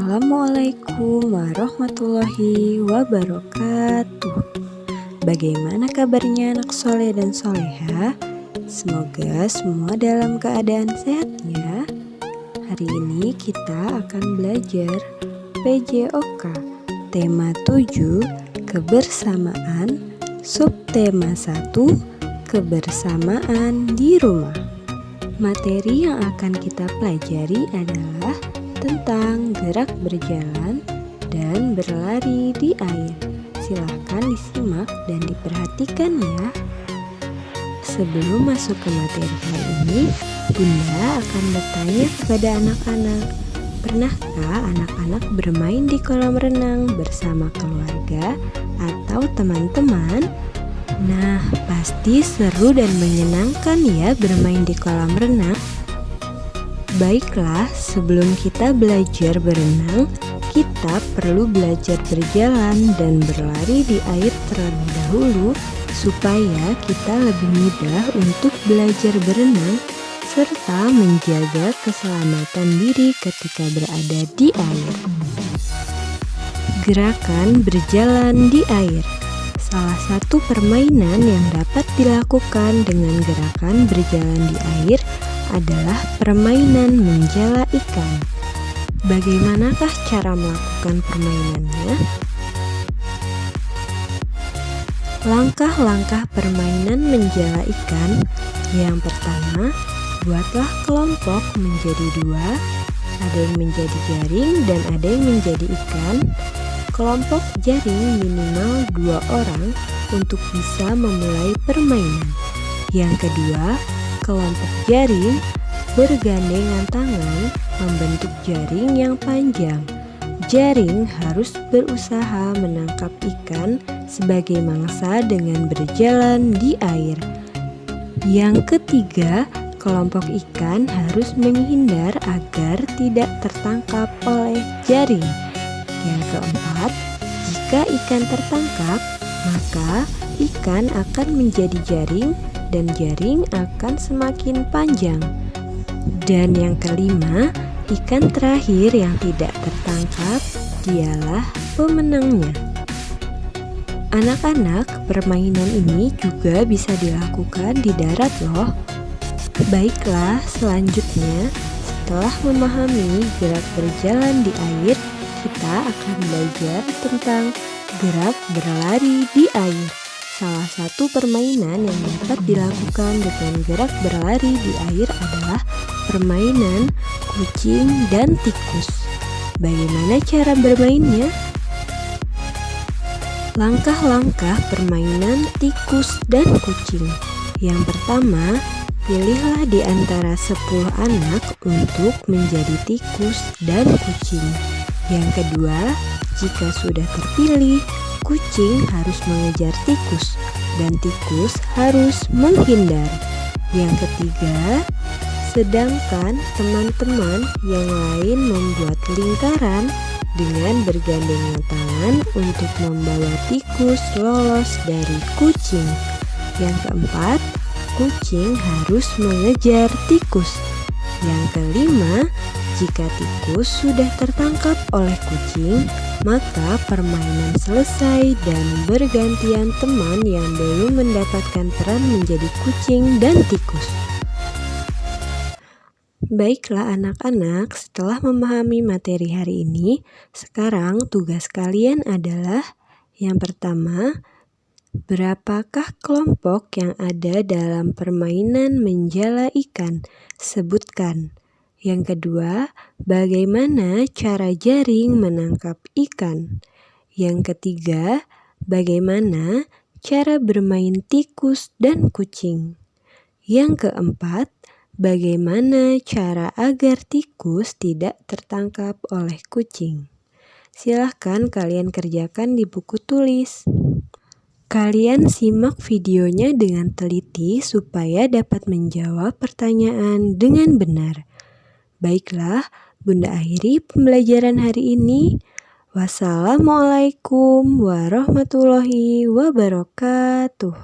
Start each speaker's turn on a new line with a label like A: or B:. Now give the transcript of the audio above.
A: Assalamualaikum warahmatullahi wabarakatuh. Bagaimana kabarnya anak soleh dan soleha? Semoga semua dalam keadaan sehat ya. Hari ini kita akan belajar PJOK tema 7 kebersamaan, subtema 1 kebersamaan di rumah. Materi yang akan kita pelajari adalah tentang gerak berjalan dan berlari di air. Silahkan disimak dan diperhatikan ya. Sebelum masuk ke materi kali ini, Bunda akan bertanya kepada anak-anak, pernahkah anak-anak bermain di kolam renang bersama keluarga atau teman-teman? Nah, pasti seru dan menyenangkan ya bermain di kolam renang. Baiklah, sebelum kita belajar berenang, kita perlu belajar berjalan dan berlari di air terlebih dahulu supaya kita lebih mudah untuk belajar berenang serta menjaga keselamatan diri ketika berada di air. Gerakan berjalan di air. Salah satu permainan yang dapat dilakukan dengan gerakan berjalan di air adalah permainan menjala ikan. Bagaimanakah cara melakukan permainannya? Langkah-langkah permainan menjala ikan. Yang pertama, buatlah kelompok menjadi dua, ada yang menjadi jaring dan ada yang menjadi ikan. Kelompok jaring minimal 2 orang untuk bisa memulai permainan. Yang kedua, kelompok jaring bergandengan tangan membentuk jaring yang panjang. Jaring harus berusaha menangkap ikan sebagai mangsa dengan berjalan di air. Yang ketiga, kelompok ikan harus menghindar agar tidak tertangkap oleh jaring. Yang keempat, jika ikan tertangkap, maka ikan akan menjadi jaring dan jaring akan semakin panjang. Dan yang kelima, ikan terakhir yang tidak tertangkap dialah pemenangnya. Anak-anak, permainan ini juga bisa dilakukan di darat loh. Baiklah, selanjutnya setelah memahami gerak berjalan di air, kita akan belajar tentang gerak berlari di air. Salah satu permainan yang dapat dilakukan dengan gerak berlari di air adalah permainan kucing dan tikus. Bagaimana cara bermainnya? Langkah-langkah permainan tikus dan kucing. Yang pertama, pilihlah di antara 10 anak untuk menjadi tikus dan kucing. Yang kedua, jika sudah terpilih, kucing harus mengejar tikus dan tikus harus menghindar. Yang ketiga, sedangkan teman-teman yang lain membuat lingkaran dengan bergandengan tangan untuk membawa tikus lolos dari kucing. Yang keempat, kucing harus mengejar tikus. Yang kelima, jika tikus sudah tertangkap oleh kucing, maka permainan selesai dan bergantian teman yang belum mendapatkan peran menjadi kucing dan tikus. Baiklah anak-anak, setelah memahami materi hari ini, sekarang tugas kalian adalah yang pertama, berapakah kelompok yang ada dalam permainan menjala ikan? Sebutkan. Yang kedua, bagaimana cara jaring menangkap ikan? Yang ketiga, bagaimana cara bermain tikus dan kucing? Yang keempat, bagaimana cara agar tikus tidak tertangkap oleh kucing? Silahkan kalian kerjakan di buku tulis. Kalian simak videonya dengan teliti supaya dapat menjawab pertanyaan dengan benar. Baiklah, Bunda akhiri pembelajaran hari ini. Wassalamualaikum warahmatullahi wabarakatuh.